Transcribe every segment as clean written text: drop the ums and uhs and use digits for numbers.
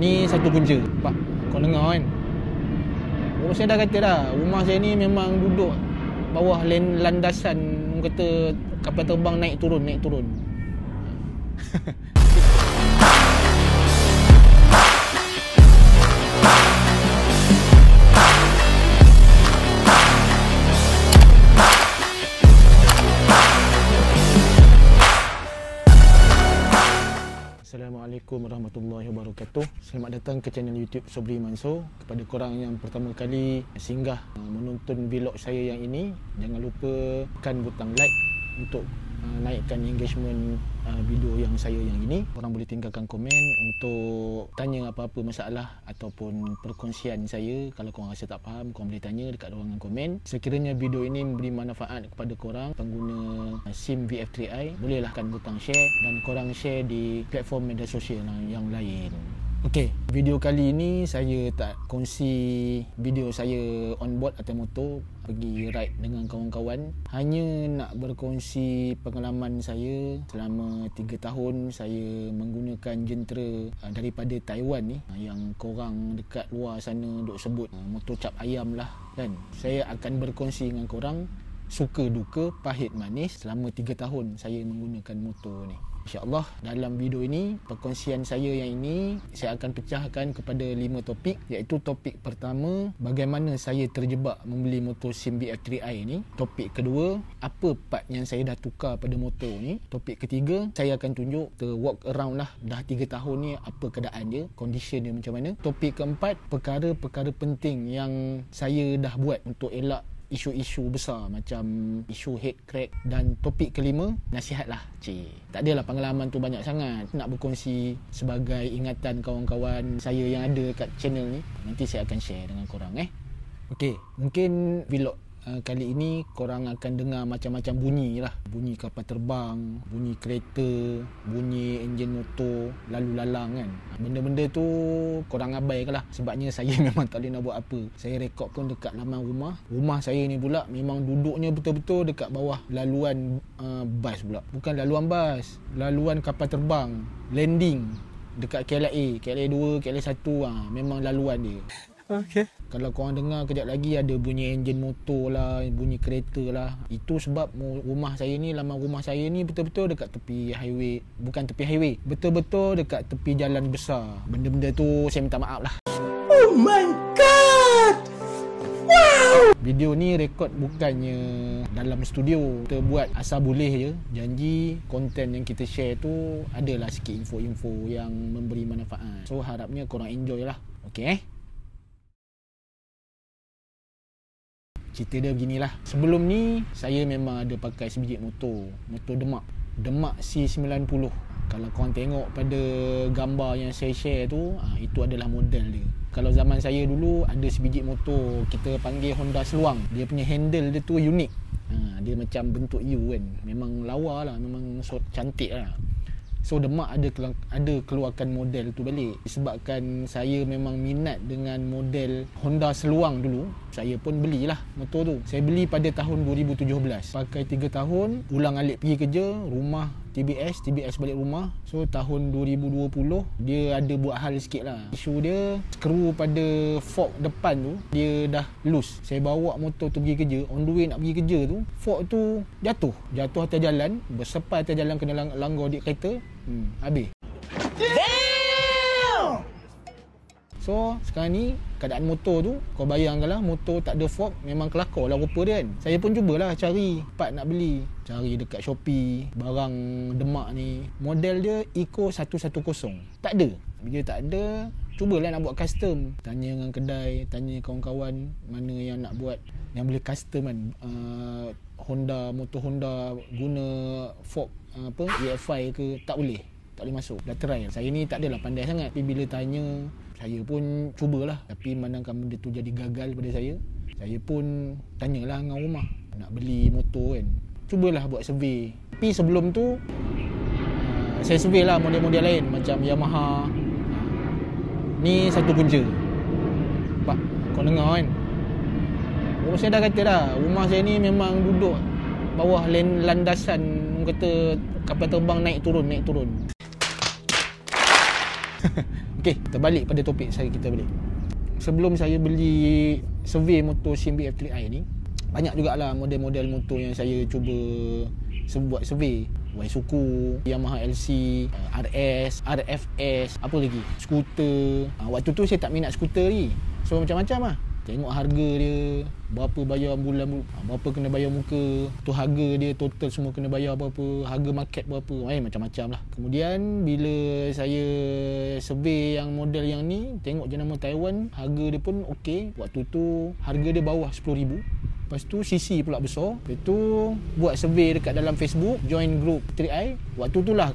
Ni satu punca. Pak, kau dengar kan? Oh, saya dah kata dah, rumah saya ni memang duduk bawah landasan, orang kata kapal terbang naik turun. Assalamualaikum warahmatullahi wabarakatuh. Selamat datang ke channel YouTube Sobri Mansur. Kepada korang yang pertama kali singgah menonton vlog saya yang ini, jangan lupa tekan butang like untuk naikkan engagement video yang saya yang ini. Korang boleh tinggalkan komen untuk tanya apa-apa masalah ataupun perkongsian saya. Kalau korang rasa tak faham, korang boleh tanya dekat ruangan komen. Sekiranya video ini memberi manfaat kepada korang pengguna SIM VF3i, bolehlah tekan butang share dan korang share di platform media sosial yang lain. Okey, video kali ini saya tak kongsi video saya on board atas motor pergi ride dengan kawan-kawan. Hanya nak berkongsi pengalaman saya selama 3 tahun saya menggunakan jentera daripada Taiwan ni, yang korang dekat luar sana duk sebut motor cap ayam lah kan. Saya akan berkongsi dengan korang suka duka pahit manis selama 3 tahun saya menggunakan motor ni. InsyaAllah dalam video ini, perkongsian saya yang ini, saya akan pecahkan kepada 5 topik. Iaitu topik pertama, bagaimana saya terjebak membeli motor SIM VF3i ni. Topik kedua, apa part yang saya dah tukar pada motor ni. Topik ketiga, saya akan tunjuk walk around lah dah 3 tahun ni, apa keadaan dia, condition dia macam mana. Topik keempat, perkara-perkara penting yang saya dah buat untuk elak isu-isu besar macam isu head crack. Dan topik kelima, nasihat lah. Tak adalah pengalaman tu banyak sangat, nak berkongsi sebagai ingatan kawan-kawan saya yang ada kat channel ni. Nanti saya akan share dengan korang. Okey, mungkin vlog kali ini korang akan dengar macam-macam bunyi lah. Bunyi kapal terbang, bunyi kereta, bunyi enjin motor lalu lalang kan. Benda-benda tu korang abaikan lah, sebabnya saya memang tak boleh nak buat apa. Saya rekod pun dekat laman rumah. Rumah saya ni pula memang duduknya betul-betul dekat bawah laluan bas pula. Bukan laluan bas, laluan kapal terbang, landing dekat KLIA 2, KLIA 1, memang laluan dia. Okay. Kalau korang dengar kejap lagi ada bunyi enjin motor lah, bunyi kereta lah, itu sebab rumah saya ni, laman rumah saya ni betul-betul dekat tepi highway. Bukan tepi highway, betul-betul dekat tepi jalan besar. Benda-benda tu saya minta maaf lah. Oh my god, wow! Video ni rekod bukannya dalam studio, kita buat asal boleh je. Janji konten yang kita share tu adalah sikit info-info yang memberi manfaat. So harapnya korang enjoy lah. Okay. Cerita dia beginilah. Sebelum ni saya memang ada pakai sebiji motor Demak C90. Kalau korang tengok pada gambar yang saya share tu, itu adalah model dia. Kalau zaman saya dulu ada sebiji motor kita panggil Honda Seluang. Dia punya handle dia tu unik. Dia macam bentuk U kan. Memang lawa lah, memang cantik lah. So Demak ada keluarkan model tu balik. Disebabkan saya memang minat dengan model Honda Seluang dulu, saya pun belilah motor tu. Saya beli pada tahun 2017. Pakai 3 tahun, ulang-alik pergi kerja, rumah TBS balik rumah. So tahun 2020 dia ada buat hal sikit lah. Isu dia, skru pada fork depan tu dia dah loose. Saya bawa motor tu pergi kerja, on the way nak pergi kerja tu, fork tu jatuh atas jalan, bersepai atas jalan, kena langgar di kereta. Habis. Damn! So sekarang ni keadaan motor tu, kau bayangkanlah, motor tak ada fork, memang kelakar lah rupa dia kan. Saya pun cubalah cari part nak beli, cari dekat Shopee barang Demak ni. Model dia Eco 110. Tak ada. Bila tak ada, cubalah nak buat custom. Tanya dengan kedai, tanya kawan-kawan mana yang nak buat, yang boleh custom kan. Motor Honda guna fork EFI ke, tak boleh masuk. Dah try. Saya ni tak adalah pandai sangat, tapi bila tanya, saya pun cubalah. Tapi manakala benda tu jadi gagal pada saya pun tanyalah dengan rumah nak beli motor kan. Cubalah buat survey. Tapi sebelum tu saya survey lah model-model lain macam Yamaha. Ni satu punca. Pak, kau dengar kan? Oh, saya dah kata dah, rumah saya ni memang duduk bawah landasan, orang kata kapal terbang naik turun. Okey, kita balik pada topik kita balik. Sebelum saya beli survey motor Shin BF3i ni, banyak jugalah model-model motor yang saya cuba buat survey. Waisuku, Yamaha LC, RS, RFS, apa lagi? Skuter. Waktu tu saya tak minat skuter ni. So macam-macam lah. Tengok harga dia, berapa bayar bulan, berapa kena bayar muka, tu harga dia total semua kena bayar berapa, harga market berapa, macam-macam lah. Kemudian bila saya survey yang model yang ni, tengok jenama Taiwan, harga dia pun okey. Waktu tu harga dia bawah 10,000. Lepas tu CC pula besar. Lepas tu buat survey dekat dalam Facebook, join group 3i. Waktu tu lah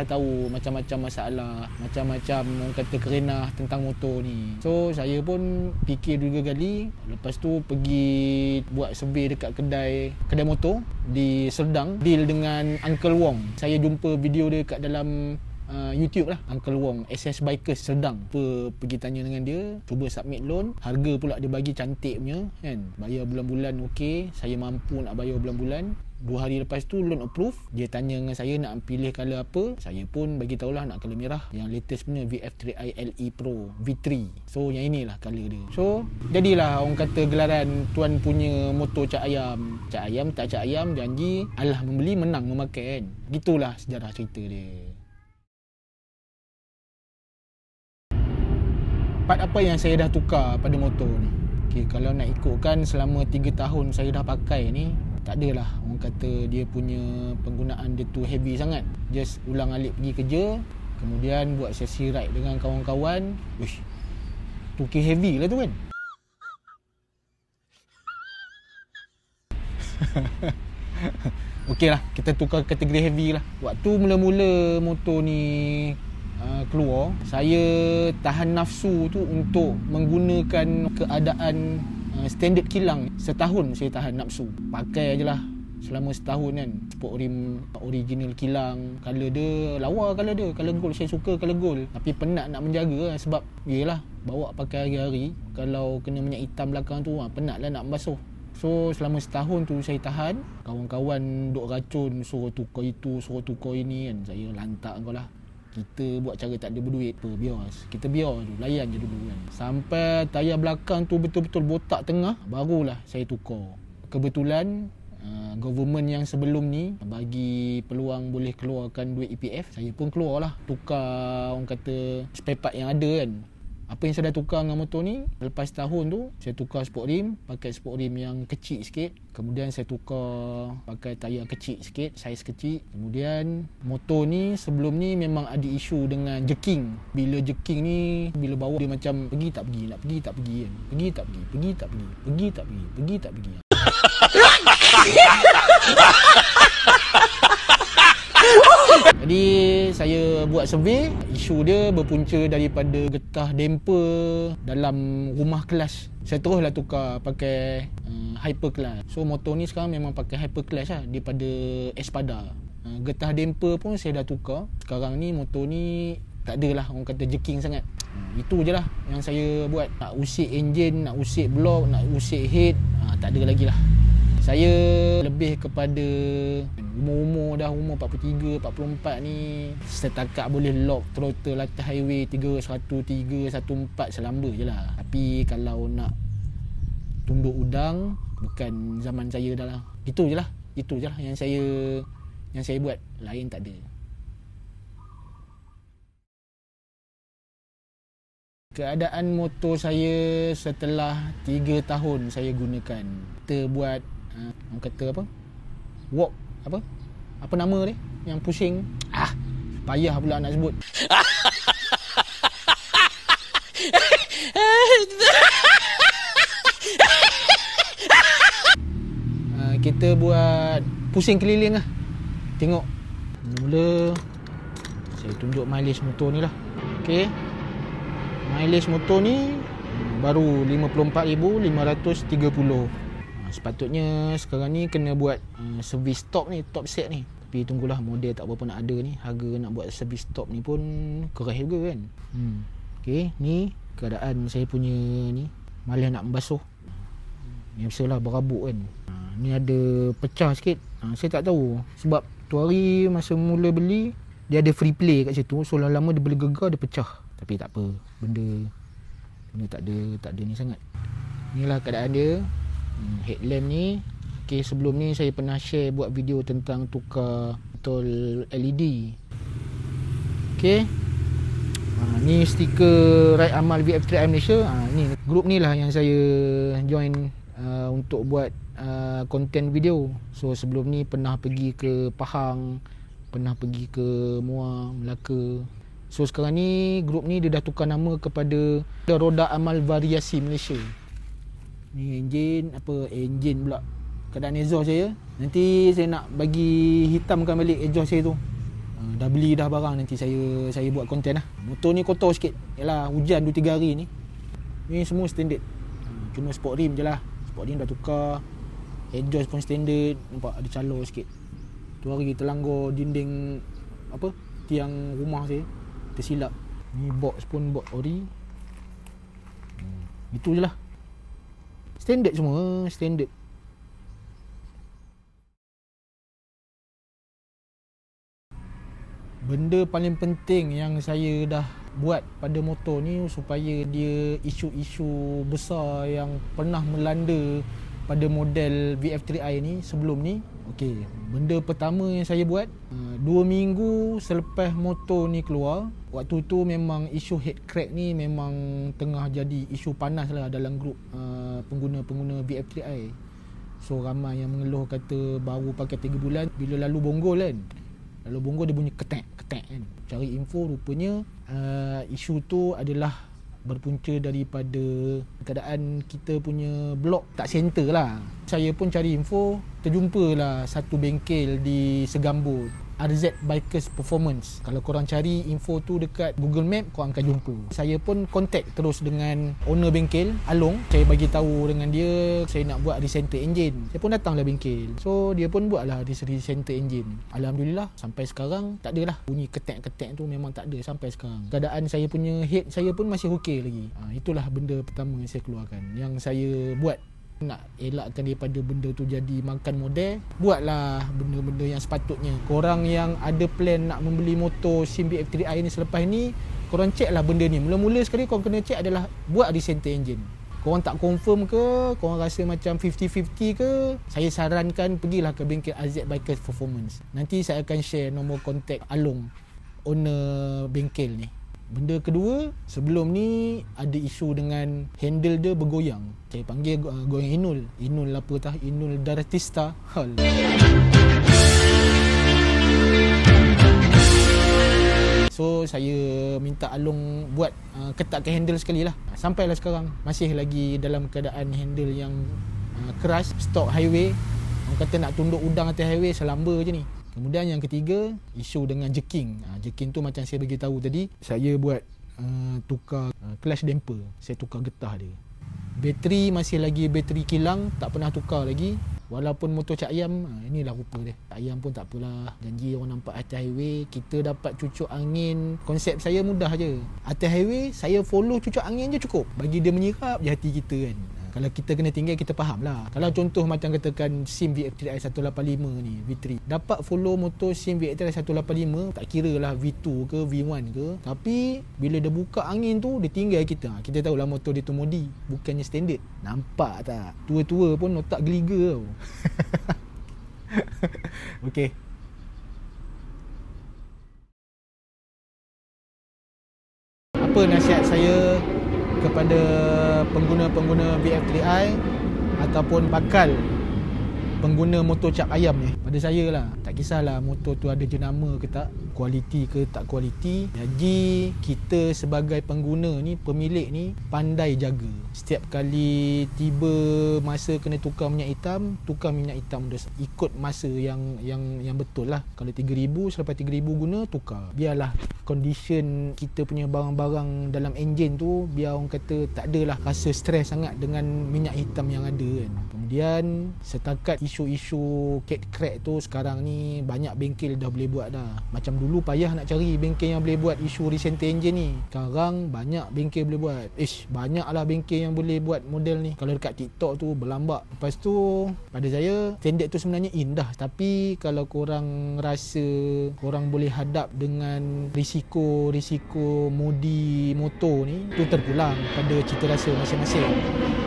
tahu macam-macam masalah, macam-macam orang kata kerenah tentang motor ni. So saya pun fikir 2 kali. Lepas tu pergi buat survey dekat kedai motor di Serdang, deal dengan Uncle Wong. Saya jumpa video dia kat dalam YouTube lah, Uncle Wong, SS Bikers Serdang. Pergi tanya dengan dia, cuba submit loan. Harga pula dia bagi cantik punya kan. Bayar bulan-bulan okey, saya mampu nak bayar bulan-bulan. 2 hari lepas tu loan approve. Dia tanya dengan saya nak pilih colour apa. Saya pun bagi tahulah nak colour merah, yang latest punya VF3i LE Pro V3. So yang inilah colour dia. So jadilah orang kata gelaran tuan punya motor Cak Ayam. Cak Ayam tak Cak Ayam, janji alah membeli menang memakai kan. Gitulah sejarah cerita dia. Part apa yang saya dah tukar pada motor ni? Okay, kalau nak ikutkan selama 3 tahun saya dah pakai ni, tak adalah orang kata dia punya penggunaan dia tu heavy sangat. Just ulang alik pergi kerja, kemudian buat sesi ride dengan kawan-kawan. Wish, tu heavy lah tu kan. Okey lah, kita tukar kategori heavy lah. Waktu mula-mula motor ni keluar, saya tahan nafsu tu untuk menggunakan keadaan standard kilang. Setahun saya tahan nafsu, pakai je lah selama setahun kan. Sport rim original kilang, colour dia lawa, colour gold. Saya suka colour gold, tapi penat nak menjaga lah, sebab yelah bawa pakai hari-hari. Kalau kena minyak hitam belakang tu penat lah nak basuh. So selama setahun tu saya tahan. Kawan-kawan duk racun, suruh tukar itu, suruh tukar ini kan. Saya lantak kau lah, kita buat cara tak ada berduit apa, kita biar tu, layan je dulu kan. Sampai tayar belakang tu betul-betul botak tengah, barulah saya tukar. Kebetulan government yang sebelum ni bagi peluang boleh keluarkan duit EPF. Saya pun keluar lah, tukar orang kata spare part yang ada kan. Apa yang saya dah tukar dengan motor ni, lepas tahun tu saya tukar sport rim, pakai sport rim yang kecil sikit. Kemudian saya tukar pakai tayar kecil sikit, saiz kecil. Kemudian motor ni sebelum ni memang ada isu dengan jerking. Bila jerking ni, bila bawa dia macam pergi tak pergi, nak pergi tak pergi kan. Pergi tak pergi, pergi tak pergi, pergi tak pergi, pergi tak pergi. Jadi saya buat survey, isu dia berpunca daripada getah damper dalam rumah kelas. Saya teruslah tukar pakai hyper class. So motor ni sekarang memang pakai hyper class lah daripada Espada. Getah damper pun saya dah tukar. Sekarang ni motor ni tak adalah orang kata jerking sangat. Itu je lah yang saya buat. Nak usik enjin, nak usik blok, nak usik head, tak ada lagi lah. Saya lebih kepada umur-umur dah, umur 43, 44 ni, setakat boleh lock throttle atas highway 313, 14 selamba je lah. Tapi kalau nak tunduk udang, bukan zaman saya dah lah. Itu je lah yang saya buat, lain tak ada. Keadaan motor saya setelah 3 tahun saya gunakan, kita buat orang kata apa, walk apa nama dia yang pusing, payah pula nak sebut. Kita buat pusing keliling lah. Tengok mula saya tunjuk mileage motor ni lah. Okey, mileage motor ni baru 54,530. Sepatutnya sekarang ni kena buat servis top ni, top set ni. Tapi tunggulah, model tak berapa nak ada ni. Harga nak buat servis top ni pun keras juga kan. Okey, ni keadaan saya punya ni, malas nak membasuh. Biasalah berabuk kan. Ni ada pecah sikit. Saya tak tahu sebab tu hari masa mula beli dia ada free play kat situ. So lama-lama dia boleh gegar, dia pecah. Tapi tak apa, benda tak ada ni sangat. Inilah keadaan dia. Headlamp ni, okey, sebelum ni saya pernah share buat video tentang tukar botol LED. Okey. Ni stiker Ride Amal VF3i Malaysia. Ni grup ni lah yang saya join untuk buat konten video. So sebelum ni pernah pergi ke Pahang, pernah pergi ke Muar, Melaka. So sekarang ni grup ni dia dah tukar nama kepada Roda Amal Variasi Malaysia. Ni enjin pula. Keadaan exhaust saya. Nanti saya nak bagi hitamkan balik exhaust saya tu. Dah beli dah barang, nanti saya buat konten lah. Motor ni kotor sikit. Yalah, hujan 2-3 hari ni. Ni semua standard. Cuma sport rim je lah. Sport rim dah tukar. Exhaust pun standard. Nampak ada calor sikit. Tu hari terlanggar dinding tiang rumah saya, tersilap. Ni box pun box ori. Itu je lah. Standard semua, standard. Benda paling penting yang saya dah buat pada motor ni supaya dia isu-isu besar yang pernah melanda pada model VF3i ni sebelum ni. Okey, benda pertama yang saya buat 2 minggu selepas motor ni keluar, waktu tu memang isu head crack ni memang tengah jadi isu panas lah dalam grup pengguna-pengguna VF3i. So ramai yang mengeluh kata baru pakai 3 bulan, bila lalu bonggol kan, lalu bonggol dia bunyi ketek-ketek kan. Cari info, rupanya isu tu adalah berpunca daripada keadaan kita punya blok tak center lah. Saya pun cari info, terjumpalah satu bengkel di Segambut, RZ Bikers Performance. Kalau korang cari info tu dekat Google Map, korang akan jumpa. Saya pun contact terus dengan owner bengkel, Along. Saya bagi tahu dengan dia saya nak buat recenter engine. Saya pun datanglah bengkel. So dia pun buatlah recenter engine. Alhamdulillah sampai sekarang tak ada lah bunyi ketek-ketek tu, memang tak ada sampai sekarang. Keadaan saya punya head saya pun masih okey lagi. Itulah benda pertama yang saya keluarkan, yang saya buat. Nak elakkan daripada benda tu jadi makan model, buatlah benda-benda yang sepatutnya. Korang yang ada plan nak membeli motor SIM VF3i ni selepas ni, korang check lah benda ni. Mula-mula sekali korang kena check adalah buat recenter engine. Korang tak confirm ke, korang rasa macam 50-50 ke, saya sarankan pergilah ke bengkel RZ Bikers Performance. Nanti saya akan share nombor kontak Along, owner bengkel ni. Benda kedua, sebelum ni ada isu dengan handle dia bergoyang. Saya panggil goyang Inul. Inul apa tah? Inul Daratista. So saya minta Along buat ketatkan handle sekali lah. Sampailah sekarang masih lagi dalam keadaan handle yang keras. Stok highway, orang kata nak tunduk udang atas highway selamba je ni. Kemudian yang ketiga, isu dengan jerking. Jerking tu macam saya bagi tahu tadi, saya buat tukar clutch damper. Saya tukar getah dia. Bateri masih lagi bateri kilang, tak pernah tukar lagi. Walaupun motor Cak Ayam, inilah rupa dia. Cak Ayam pun tak apalah, janji orang nampak atas highway, kita dapat cucuk angin. Konsep saya mudah je. Atas highway, saya follow cucuk angin je cukup. Bagi dia menyirap je hati kita kan. Kalau kita kena tinggal, kita faham lah. Kalau contoh macam katakan SIM VF3i 185 ni, V3, dapat follow motor SIM VF3i 185, tak kira lah V2 ke V1 ke, tapi bila dia buka angin tu, dia tinggal kita. Kita tahulah motor dia tu modi, bukannya standard. Nampak tak? Tua-tua pun otak geliga tau. Okey. Apa nasihat saya kepada pengguna-pengguna VF3i ataupun bakal pengguna motor Cak Ayam ni? Pada saya lah, tak kisahlah motor tu ada jenama ke tak, kualiti ke tak kualiti. Jadi kita sebagai pengguna ni, pemilik ni, pandai jaga. Setiap kali tiba masa kena tukar minyak hitam, tukar minyak hitam dah ikut masa yang betul lah. Kalau 3,000, selepas 3,000 guna, tukar. Biarlah condition kita punya barang-barang dalam enjin tu, biar orang kata tak adalah rasa stres sangat dengan minyak hitam yang ada kan. Kemudian Kemudian setakat isu-isu cat crack tu sekarang ni banyak bengkel dah boleh buat dah. Macam dulu payah nak cari bengkel yang boleh buat isu recenter engine ni. Sekarang banyak bengkel boleh buat. Banyaklah bengkel yang boleh buat model ni. Kalau dekat TikTok tu berlambak. Lepas tu pada saya standard tu sebenarnya indah, tapi kalau korang rasa korang boleh hadap dengan risiko modi motor ni, tu terpulang pada cita rasa masing-masing.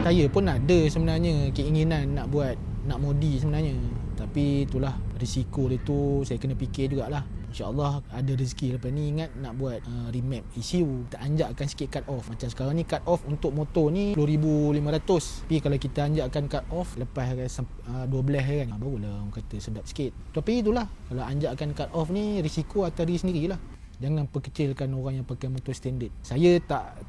Saya pun ada sebenarnya keinginan nak modi sebenarnya, tapi itulah risiko dia tu saya kena fikir jugalah. InsyaAllah ada rezeki lepas ni. Ingat nak buat remap ECU, kita anjakkan sikit cut off. Macam sekarang ni cut off untuk motor ni 10,500, tapi kalau kita anjakkan cut off lepas 12 kan, barulah orang kata sedap sikit. Tapi itulah, kalau anjakkan cut off ni risiko atas diri sendirilah. Jangan perkecilkan orang yang pakai motor standard. Saya tak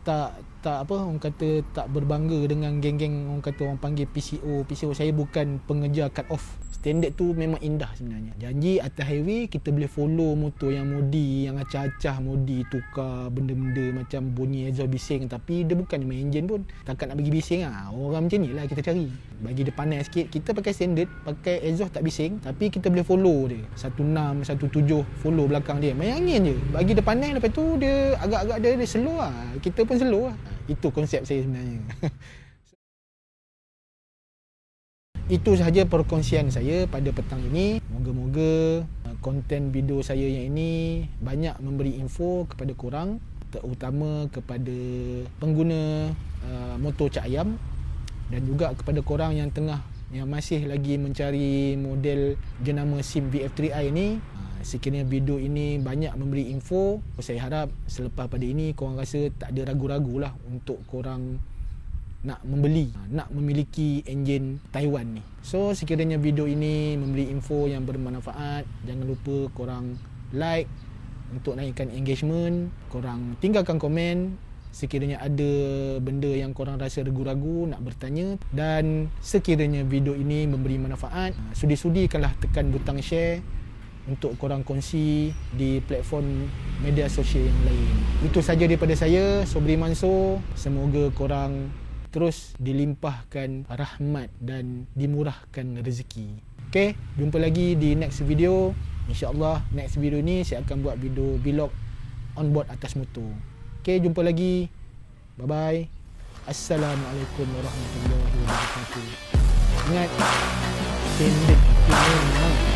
orang kata tak berbangga dengan geng-geng orang kata orang panggil PCO. Saya bukan pengejar cut off. Standard tu memang indah sebenarnya. Janji atas highway kita boleh follow motor yang modi, yang acah-acah modi, tukar benda-benda macam bunyi exhaust bising, tapi dia bukan main engine pun. Takat nak bagi bising orang macam ni lah kita cari. Bagi dia panas sikit, kita pakai standard, pakai exhaust tak bising, tapi kita boleh follow dia 16, 17, follow belakang dia, main angin je. Bagi dia panas, lepas tu dia agak-agak dia slow lah. Kita pun slow lah. Itu konsep saya sebenarnya. Itu sahaja perkongsian saya pada petang ini. Moga-moga konten video saya yang ini banyak memberi info kepada korang, terutama kepada pengguna motor cak ayam, dan juga kepada korang yang masih lagi mencari model jenama SIM VF3i ini. Sekiranya video ini banyak memberi info, saya harap selepas pada ini korang rasa tak ada ragu-ragu lah untuk korang nak memiliki enjin Taiwan ni. So sekiranya video ini memberi info yang bermanfaat, jangan lupa korang like untuk naikkan engagement, korang tinggalkan komen. Sekiranya ada benda yang korang rasa ragu-ragu nak bertanya, dan sekiranya video ini memberi manfaat, sudi-sudikanlah tekan butang share untuk korang kongsi di platform media sosial yang lain. Itu saja daripada saya, Sobri Mansur. Semoga korang terus dilimpahkan rahmat dan dimurahkan rezeki. Okay, jumpa lagi di next video. InsyaAllah next video ni saya akan buat video vlog on board atas motor. Okay, jumpa lagi. Bye-bye. Assalamualaikum warahmatullahi wabarakatuh. Ingat, standard itu memang